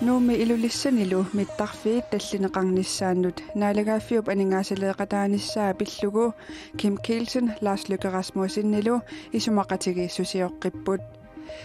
Nuumi ilulissanilu mittarfiit tallineqarnissaannut naalagaafiup aningaasaleeqataanissaa pillugu Kim Kielsen Lars Løkke Rasmussinnilu isumaqatigiissusioqqipput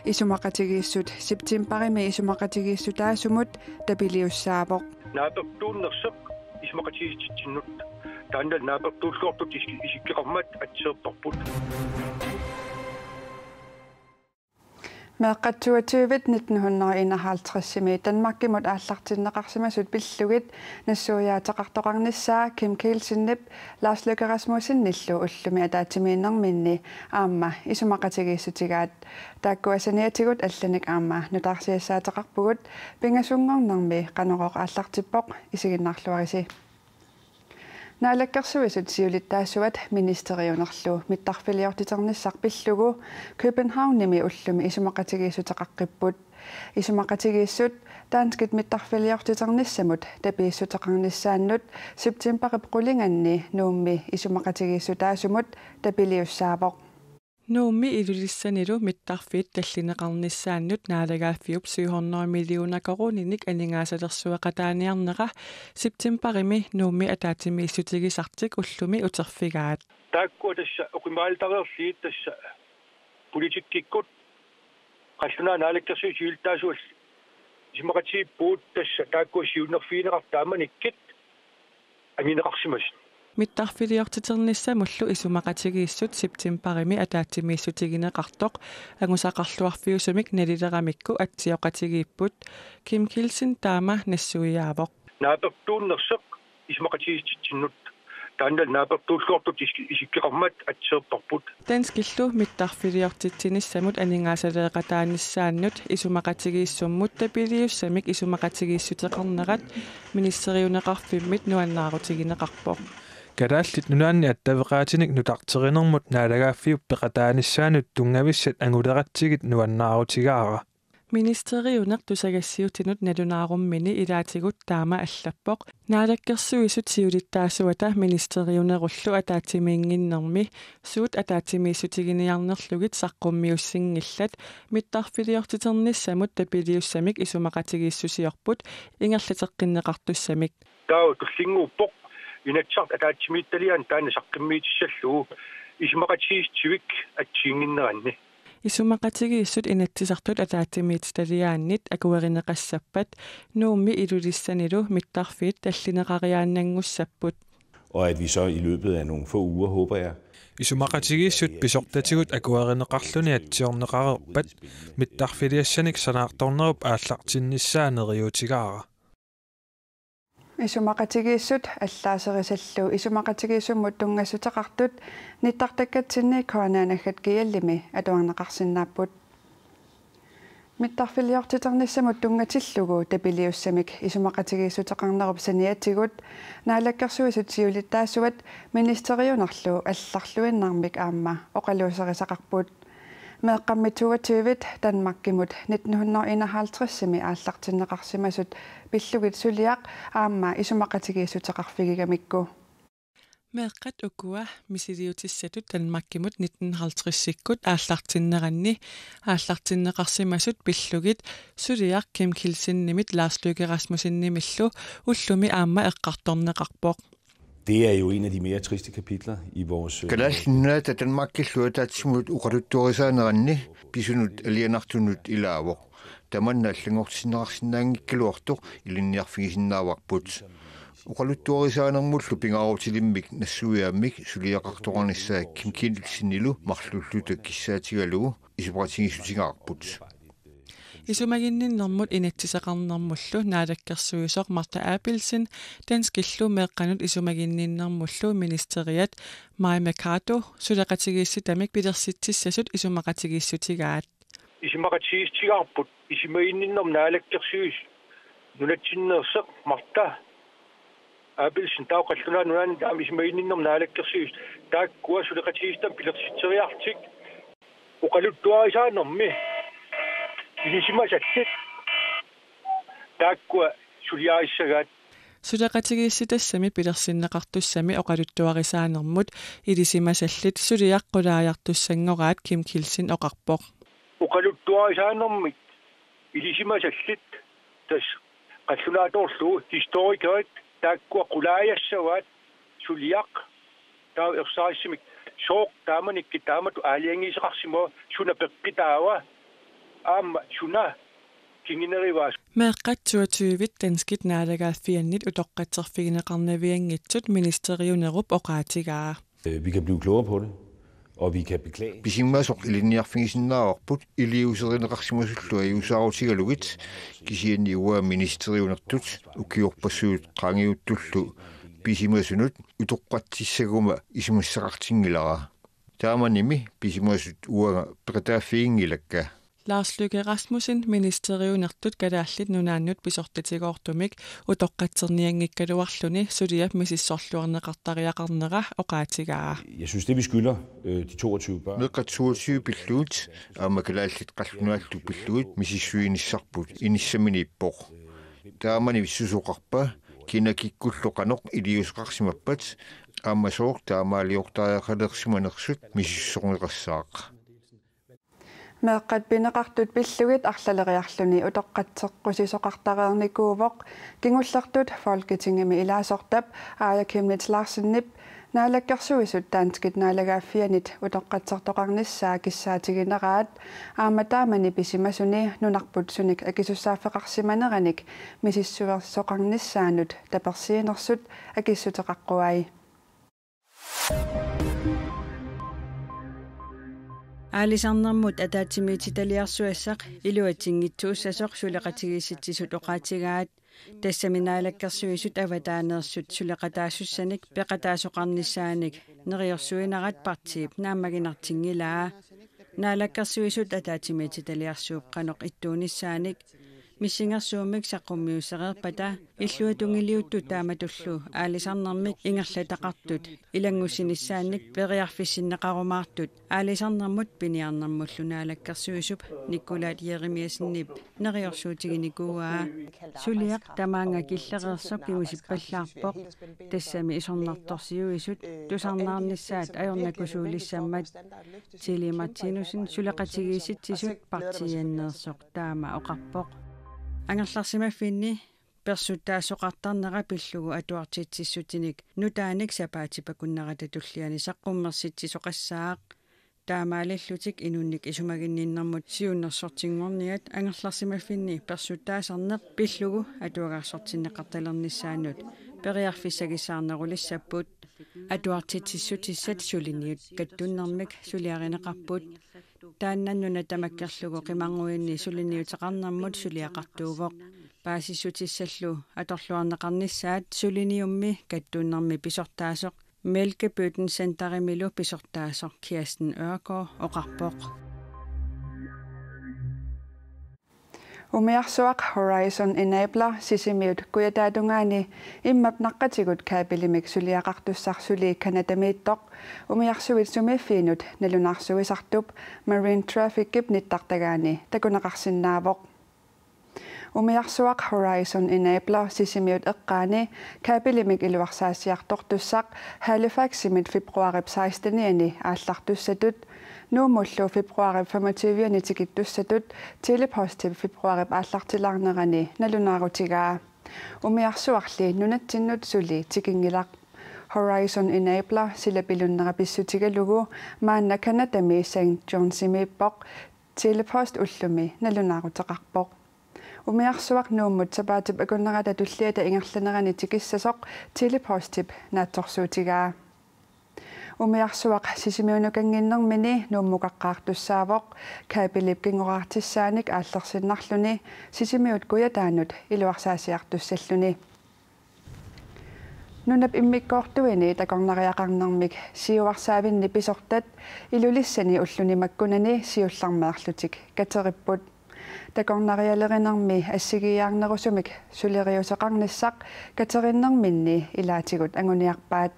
isumaqatigiissut septemberimi isumaqatigiissutaasumut tapiliussaapoq naapertuunnerseq isumaqatigiistinnut taannal naapertuulluortut isikkeqarmat atseertorput meeqqatsuatiuvit 1951 Danmarkimut aallartinneqarsimasut pillugit nassuujaataqartoqarnissaa Kim Kielsenip Lars Løkke Rasmussinnillu ullumi ataatimiinnerminni aamma isumaqatigiissutigaat taakkuasaniatigut allanik aamma nutarsiassaataqarpugut pingasungornermi qanoqoq aallartippoq isiginnarluarisi naalakkersuisut siulittaassuat ministeriunerlu mittarfiliortiternissaq pillugu Københavnimi ullumi isumaqatigiissutaqaqqipput isumaqatigiissut taanskit mittarfiliortiternissamut tapiissutaqarnissaannut septemberip qulinganni nuummi isumaqatigiissutaasumut tapiliussaapoq Nuummi ilulissanilu mittarfiit tallineqarnissaannut naalagaafiup 700 millionakoruninik aningaasaleersuaqataaniarneqa septemberimi nuummi ataatimiissutigisartik ullumi uterfigaat taakku tassa oqimaaltareerliit tassa politikkikkut qallunaa naalakkersuisiiltaasuul isumaqatiippuut tassa taakku siunerfiineqar taamanikkit angineqarsimas mittarfiliortiternissa mullu isumaqatigiissut septemberimi ataatimiissutigineqartoq angusaqarluarfiusumik nalileramikku atsioqatigiipput Kim Kielsen taama nassuiaavoq naapertuunnerseq isumaqatigiistinnut taannal naapertuulluortut isikkeqarmat atseertorput tanskillu mittarfiliortittinissamut aningaasaleeqataanissaannut isumaqatigiissummut tapiliussamik isumaqatigiissuteqarnerat ministeriuneqarfimmit nuannaarutigineqarpoq Kadaallit nunaanni attaveqaatinik nutarterinermut naalagaaffiup peqataanissaanut tungavissat anguleratsigit nuannaarutigaara ministeriuneq tusagassiutinut nalunaarummini ilaatigut taama allappoq naalakkersuisut siulittaasuata ministeriunerullu ataatimiinginnermi suut ataatimiissutigiниарнерлугит saqqummiussingillat mittarfiliortiternissamut tapiliussamik isumaqatigiissusiorput ingerlateqqinneqartussamik tau tullinguuppoq inatsart ataatimiittalian taana saqqimmiitissalluu isumaqatigiistivik atsiinginneranni isumaqatigiissut inattisartut ataatimiit taliaannit akuerineqassappat nuummi ilulissanilu mittarfiit tallineqariaannangussapпут og at vi så i løbet af nogle få uger håber jeg isumaqatigiissut pisortatigut akuerineqarluni atsiorneqarerpat mittarfiliassanik sanaartornerup aallartinnissaaneriutigaara isumaqatigiissut allaaseриsallu isumaqatigiissummut tungassutaqartut nittartakkatinni koanaanaggat kiallimi atuarneqarsinnaapпут mittarfiliortiternissamut tungatillugu tapiliussamik isumaqatigiissutaqarnerup saniatigut naalakkersuisut siulittaassuat ministeriunerlu allarluinnarmik aamma oqaluuserisaqarput meeqqammituatiuvit Danmarkimut 1951-mi aallartinneqarsimasut pillugit suliaq aamma isumaqatigiissutaqarfigigamikku meeqqat ukua misiliutissatut Danmarkimut 1950-sikkut aallartinneranni aallartinneqarsimasut pillugit suliaq Kim Kielsennimit Lars Løkke Rasmussinnimillu ullumi aamma eqqartorneqarpoq Det er jo en af de mere triste kapitler i vores Kalallinnaat Danmarkilluataatsimut uqaluttuorisaaneranni pisunut alianartunut ilaavoq tamanna allangortisinneqarsinnaangikkaluartoq ilinniarfigisinnaavaqput uqaluttuorisaanermullu pingaarutilimmik nassuiaammik suliaqartoqarnissaa Kim Kielsennilu marlulluta kissaatigalugu isupaqatigisutigaarput isumaginninnermut inattisaqarnermullu naalakkersuisoq Martha Abelsen danskillu meeqqanut isumaginninnermullu ministeriat Mai Mercado sulaqatigiissitamik pilersitsissasut isumaqatigiissutigaat isumaqatigiistigaarput isimaginninnerm naalakkersuis nunatsinneerseq Martha Abelsen tauqallunaa nunaani taam isimaginninnerm naalakkersuis taakkua sulaqatigistam pilersitseriartik uqaluttuarisaanermi isimasattit taakkua suliarissagat Sudaqatigiissitassami pilersinneqartussami oqaluttuarisaanermut ilisimasallit suliaqqulaajartussangoraat Kim Kilsin oqarpoq. Oqaluttuarisaanermit ilisimasallit tas qallunaatorlu historikerit taakkua qulaajassavaat suliaq taa ersaassimik soq taamanikki taamatu aaliangiiseqarsimo suna peqqitaawa aamma suna kinginerivaas meeqqatsuatuivit danskit naalagaaffiannit utoqqatserfigineqarnavianngitsut ministeriunerup oqaatigaa. Vi kan blive klogere på det, og vi kan beklage. Bisimmasoq ilinniarfigisinnaarput iliuserineqarsimusullu iusaaruutigalugit kisianniuaa ministeriunertut ukiorpassuut qangiuttullu bisimmasunut utoqqatsissaguma isimussaqartingilara taamanimi bisimmasut uaga peqataaffiingilakka. Lars Løkke Rasmussen ministeriunertut kalaallit nunaannut pisortatigoortumik utoqqatsernianngikkaluarluni suliap misissorluarneqartariaqarnera oqaatigaa. Jeg synes det vi skylder de 22 børn. Meqatsuutsiu pilluut aama kalaallit qallunuallu pilluut misissuinissarput inissaminiippoq. Taamani vissusoqarpa kinakikkulloqanoq iliusqarsimappat aama sooq taamaaliortaaqalersimanersut misissorneqassaaq. Meeqqat pineqartut pillugit arlaleriarluni utoqqatseqqusisoqartareernikuuvoq kingullertut Folketingimi ilaasortap Aaja Chemnitz Larsennip naalakkersuisut taanskit naalagaaffianit utoqqatsertoqarnissaa kissaatigineraat aama taamani pisimasuni nunarput sunik akisussaaffeqarsimaneranik misissuversoqarnissaanut tapersiinersut akissuteqaqquai. Аалисарнэрмут атаатсимиититалиарсуассақ илуатингитсуусасоқ сулеқатигисситсисут оqaatigaat тассаминаалаккерсуисут аватаанерсут сулеқатаассуссаник пеқатаасоқарниссааник нериорсуинарат партиип нааммагинартингилаа наалаккерсуисут атаатсимиититалиарсууп қаноқ иттууниссааник миссингерсуумик саққуммиуссеқерпата иллуатунгилиутту тааматуллу аалисарнэрмик ингерлатақартут илангуссиниссаанник периарфиссиннеқарумаартут аалисарнэрмут пиниарнэрмуллу наалаккерсуисуп никкулаат Еремиасиннип нериорсуутигиникууаа сулиақ тамаанга киллеқерсоқ кигусиппаллаарпоқ тассами исорнарторсиуисут тусарнаарниссаат аёрнакусуулиссаммат Тили Мартинусин сулеқатигииситсисут партияннерсоқ таама оқарпоқ ангерларсимаффинни персуттаасоқартарнера пиллугу атуартитсиссутиник нутааник сапаатипакуннерата туллиани саққуммерситсисоқассаақ таамаалиллутик инунник исумагинниннэрмут сиуннерсортингорниат ангерларсимаффинни персуттаасарнеқ пиллугу атуагарсортиннеқарталерниссаанут периарфиссагисаарнерулиссаппут атуартитсиссутиссат сулиниут каттуннэрмик сулиаринеқарпут тааннаннуна тамаккерлугу қимангуинни сулиниутеқарнэрмут сулиақартуувоқ паасиссутиссаллу аторлуарнеқарниссаат сулиниумми каттуннэрми писортаасоқ Mælkebøtten Centerimilo pisortaasor Kirsten Ørgaard oqarpoq. Umiarsuaq Horizon Enabler sisimiut kuyataatungaani immap naqqatigut kaapilimik suliaqartussarsulii kanatamiittoq umiarsuit sumiffiinut nalunarsuisartup Marine Traffic nittartagaani takuneqarsinnaavoq. Umiarsuaq Horizon Enabler sisimiut eqqaani kaapilimik iluarsaassiartortussaq Halifaximit februarip 16-ni aallartussatut nuumullu februarip 25-ni tikittussatut telepositiv februarip aallartilarnerani nalunaarutigaa umiarsuarli nunattinnut suli tikingilaq Horizon Enabler silapilunnerapissutigalugu maanna kanatami St. Johnsimiippoq telepost ullumi nalunaaruteqarpoq umiarsuaq nuummut sapaatip akunnerata tulliata ingerlanerani tikissasoq telepositiv naattorsuutigaa umiarsuaq sisimiunukanginnermini nuummukaqqaartussaavoq kaapilip kingoraartissaanik aallersinnarluni sisimiut kuyataanut iluarsaasiartussalluni nunap immikkoortuini takornariaqarnermik siuarsaavinni pisortat ilulissani ulluni makkunani siullarmeerlutik kateripput takornarialerinermi assigiaarnerusumik suleriuseqarnissaq katerinnerminni ilaatigut anguniarpaat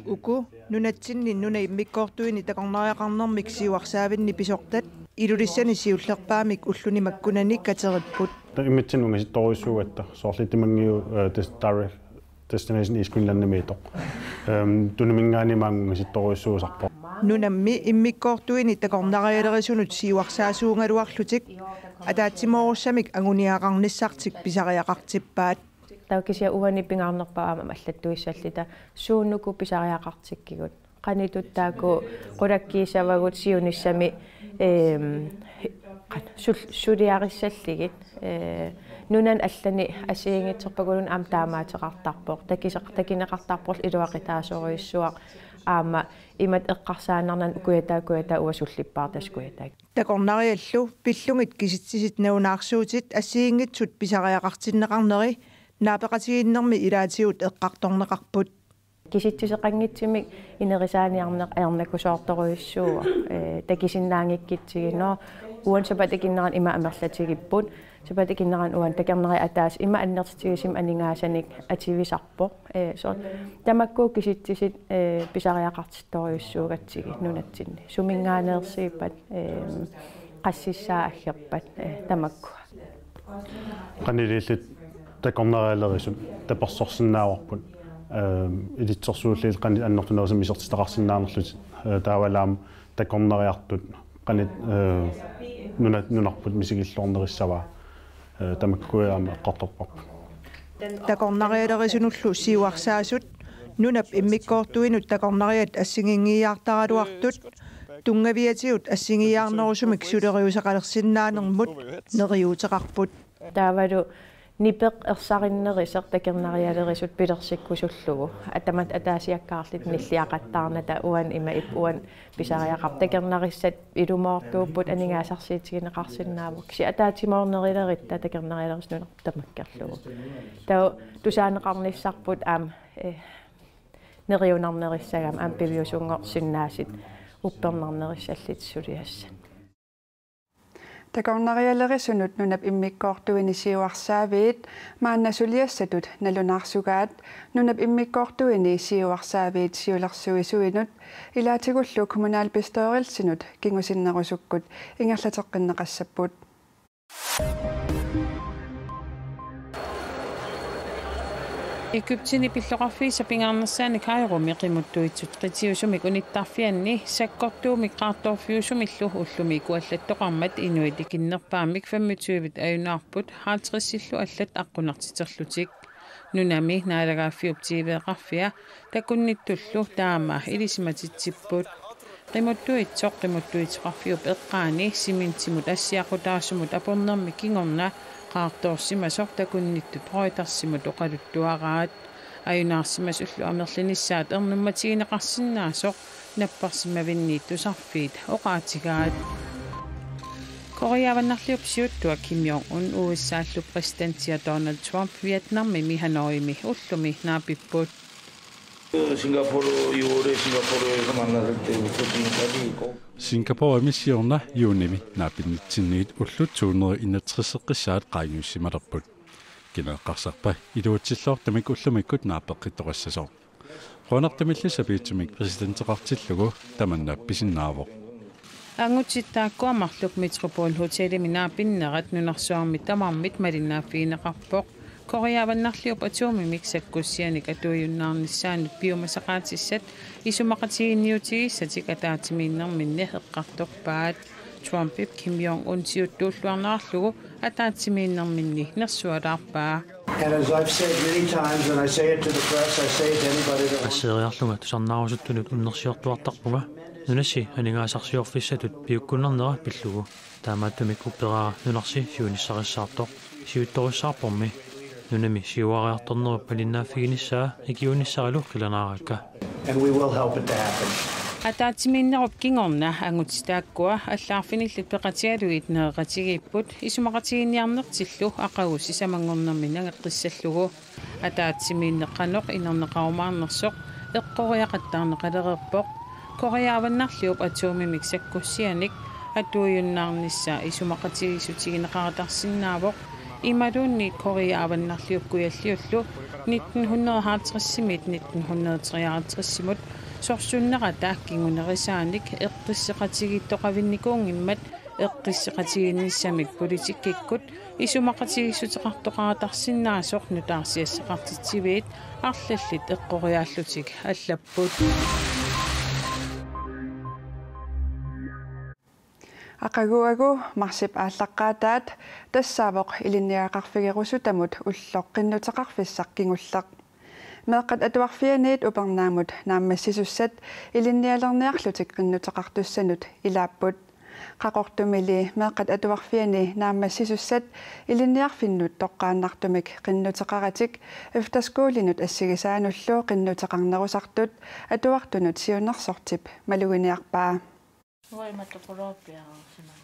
uku nunatsinni nuna immikkoortuini takornariaqarnermik siuarsaavinni pisortat илулиссани сиуллерпаамик уллуни маккунани катериппут иммитсинунgasittoruissuugatta soorlittimangиу direct destination East Greenland мето тунамингаанимаангаситторуиссуусарпо нунамми иммиккоортуини такорнариалерисунут сиуарсаасуунгалуарлутик атаатсимоорсамик агуниақарниссартик писариақартиппаат таукisia уани пингаарнерпаама аллаттуиссаллита сууннуку писариақартиккигут qanituttaaku qulakkiisavagут сиуниссами сулиарissаллигит нунан аллани асиингитсерпагулун аам таамаатеқартарпоқ такинеқартарпорл илуақитаасоруиссуақ аама имат эққарсаанарнан укуятаа уасуллиппаартаскуятаа такорнариаллу пиллугит киситсисит наунаарсуутит ассиингитсут писариақартиннеқарнери наапеқатигиннерми илаатигут эққарторнеқарпут киситсисеқангитсимик инерисааниарнеқ аернакусоорторуиссууа такисиннаангиккитсигиноо уан сапатакиннеран има амерлатигиппут сапатакиннеран уан такернери атаас има аннертитигисим анингаасаник ативисарпо со тамаккуу киситсисит писариақартитторуиссуугатсиги нунатсинни сумингаанеерсииппат qassissaa aggerpat tamakku qanilillit takornerialerisut tapersorsinnaawarput илитсерсууллил qani аннертунерусам мисертитақарсиннаарнерлут таавалаам такорнериартут qanit нунарпут мисигиллорнериссава тамаккуяама эққарторпарпу такорнериалерисунуллу сиуарсаасут нунап иммиккоортуинут такорнериат ассигингиартаралуартут тунгавиатиут ассигиаарнерусумик сулериусақалерсиннаанермут нериутеқарпут таавалу нипеқ ерсариннерисер такернариалерисут пилерсиккусуллугу атамат атаасиаккаарлит ниллиақаттаарната уан има ипуан писариақар такернариссат илумоортууппут анингаасарсиитигинеқарсиннаавук си атаатимоорнерилеритта такернариалерисунер тамаккерлугу тау тусаанеқарниссарпут аам нериунарнериссагам аам пивиусунгорсиннаасит уппернарнериссаллит сулиасса такорнариалерисунут нунап иммиккоортуини сиуарсаавиит мааннасулиассатут налунаарсугаат нунап иммиккоортуини сиуарсаавиит сиулерсуисуинут илаатигуллу коммунаал пистоорилсинут кингусиннерусуккут ингерлатеққиннеқассаппут Egyptini pilloraffiisa pingaarnersaani Kairumi qimuttuitsut qitiusumik unittарфианни саккортуумик qaartorfiusumillu ullumi kuallattoqarmat inuitikinnerpaamik 25 ayunаарput 50-illu allat aqqunartiterlutik nunami naalagaaffiuptiiveeqarfia takunnittullu taama ilisimatitsipпут qimuttuitsoqqarfiup eqqaani simintimut assiaqutaasumut apornermi kingorna qaartorsimasor takunnittut roitarsimut oqaluttuaraat ayunaarsimas ullu amerlinissaat ernummatigineqarsinnaasoq napparsimavinniittusarfiit oqaatigaat Koreavannarliupsiuttua Kim Jong-un USAallu presidentia Donald Trump Vietnammi Hanoimi ullumi naapipput 싱가포르 6월에 싱가포르에서 만났을 때부터 지금까지 Singapore missionna juunimi naapinnitsinnigit ullut 261 qaayuussimalerput kineqqarsarpa iluutillor tamik ullumikkut naapeqqittoqassasor qoonartamillisapiitsumik presidentteqartillugu tamannaappisinnaavoq angutittaakkuamarluk Metropol Hotellimi naapinnerat nunarsuarmi tamarmit malinnaaffiineqarpoq Koreavannarliup atuumimik sakkussianik atuujunnaarnissaanut piumasaqaatissat isumaqatiginniutigissatik ataatimiinnerminni eqqartorpaat Trumpip Kim Jong-un siuttuulluarnaarlugu ataatimiinnerminni nersualaarpaa And as I've said many times when I say it to the press, I say it to anybody that Ассериарлунга тусарнаарусуттунут уннерсиортуартарпуга нунасси анингаасарсиорфиссатут пиуккуннернера пиллугу таамааттумик уппераа нунарси сиуниссариссаартоқ сиутторуссаарпорми нунами сиуариарторнеру палиннааффигиниссаа икиуниссаралу қиланааракка and we will help it to happen. Атаатимииннеруп кингорна ангутитааккуа аллаарфиниллут пеқатиалуит неэқатигиппут исумақатигинниарнертиллу ақагу сисамангорнерми нагеққиссаллугу атаатимииннеққаноқ инернеқарумаарнерсоқ эққориақаттаарнеқалерерпоқ Koreavannarliup atuumimik sakkussianik atuujunnaarnissaa isumaqatigissutigineqaratарсиннаавоқ ималуунни Koreavannarliup куяллиуллу 1950-симит 1953-симут сорсуннера тааккингунерисааник эққиссеқатигиттоқавинникуунгиммат эққиссеқатигинниссамик политиккиккут исумақатигиссутеқартоқаратарсиннаасоқ нутаарсиассақартитсивиит арлаллит эққориааллутик аллаппут Aqaguagu marsip aallaqaataat tassaawoq ilinniaqarfigерусутамут уллоқ qinnuteqarfissaqkingullaq meeqqat atuarfianiit upernaamut naammassisussat ilinnialerniarlutik qinnuteqartussanut ilaapput qaqortumili meeqqat atuarfiani naammassisussat ilinniarfinnut toqqaannartumik qinnuteqaratik eftaskuulinut assigisaanullu qinnuteqarnerusartut atuartunut siunnersortip maluginiarpaa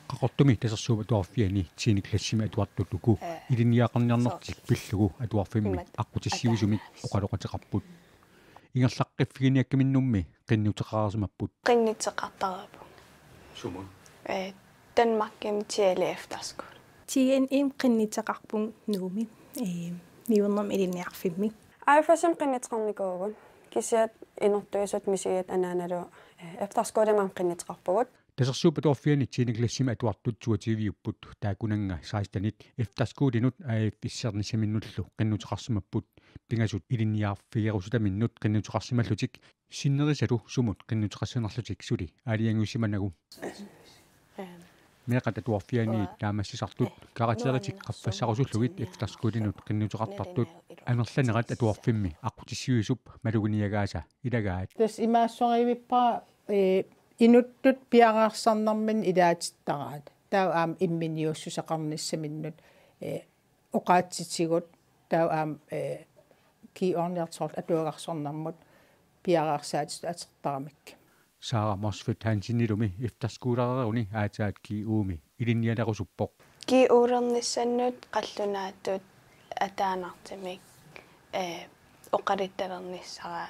qaqortumi tasersuuma tuarfiani tiiniklassimi atuartutuku iliniaqarniarnertik pillugu atuarfimmi aqqutissivisumik oqaloqateqarput ingerlaqqiffigiниаккаминнумми qinnuteqarasimapput qinnuteqartarapu sumun Danmark tiale efterskole tien qinnuteqarpun nuumi miunnam iliniarfimmi Aifasim qinnuteqarnikuugun kisiat inertuisut misiat anaanalu efterskolemam qinnuteqarpugut tasersuupa tuarfiani tiiniklassimi atuartut tuativiupput taakunanga saastanit efterskolinut issernissaminnullu qinnuteqarsimapput pingasut iliniarfigerusutaminnut qinnuteqarsimallutik sinnerisalu sumut qinnuteqarsinerlutik suli aaliangusimanagu meeqata tuarfiani taamassisartut karateritik qaffassarusullugit efterskolinut qinnuteqartartut anerlanerat atuarfimmi aqutissiuisup maluguniagaasa ilagaat tas imaassoriivippa inuttut piaqaarsarnarmin ilaatittaraat taa aam imminiussusaqarnissaminnut oqaatsitigut taa aam kiorniartort atuagarsornarmut piaqaarsaatist atertaramik Sara Mosfet hansinilumi efterskuulereruni aataat ki uumi ilinnialerusuppoq ki uurernissannut qallunaatut ataanartimik oqalittalernissaraa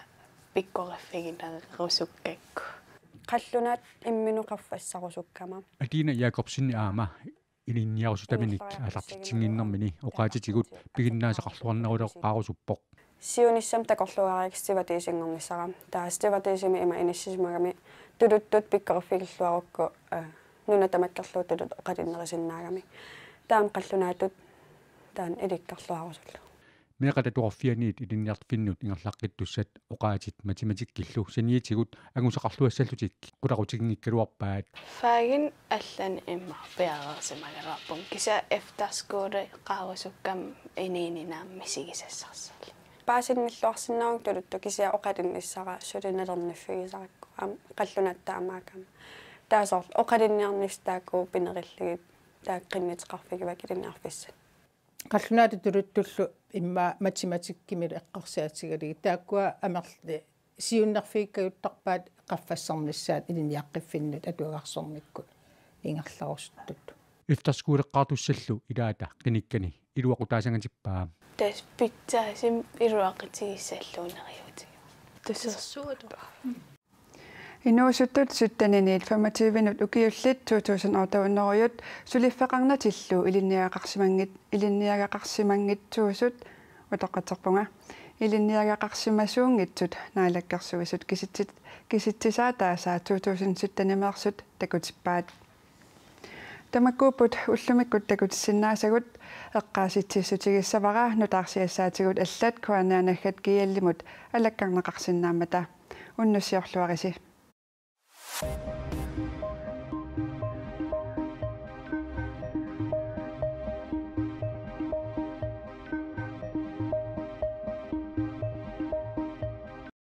pikkoriffiginerusukakku qallunaat imminuqarfassarusukkama Adina Jakobsen aama ilinniarusutaminik alartitsinginnermini oqaatitigut piginnaasaqarluarneruleqqaarusuppoq siunissam takorluariikstivatiisingornissaram taastivatiisimi ima inissisimagami tuluttut pikkoriffigiluarukku nunatamakkerluuttulut oqalinnerisinnаагami taam qallunaatut taan ilikkarluarusullu meeqata tuarfianiit ilinniartfinnut ingerlaqqittussat oqaatit matematikkillu saniitigut angusaqarluassаллутик qulaqutiginnікkaluarpaat faagin allan imma piaqersimagaluarpun kisa efterskole qaarisukkam iniininaammissigisassarsalli paasinilluarsinnaarung tuluttu kisia oqalinnissara sulinalerniffigisarакку am qallunattaamaakam taasor oqalinniarnistaakku pinerilligit taaqqinniiteqarfigivak ilinniarfissat qallunaatu tuluttullu imma matematikkimil eqqarsiatigaligi taakkua amerli siunnerfiikkajuttarpaat qaffassarnissaat iliniaqqiffinnut atuagarsornikkut ingerlarusuttut efterskuuleqqaartussallu ilaata qinikkani iluaqutaasangatippa tas pitsasim iruaqatigissalluuneriuti tasersuut Inuusuttut suttaniniit 25 minut ukiullit 2008 suliffaqarnatillu ilinniaqaqarsimangitsuusut utaqaterpunga ilinniaqaqarsimasuungitsut naalakkersuisut kisitsisaa taasaa 2017 takutippaat tamakkuuput ullumikkut takutissinnaasagut eqqaasitsissutigisavaraa nutaarsiassaatigut allat kuanaanaggat kiallimut alakkarneqarsinnaamata unnussiorluarisi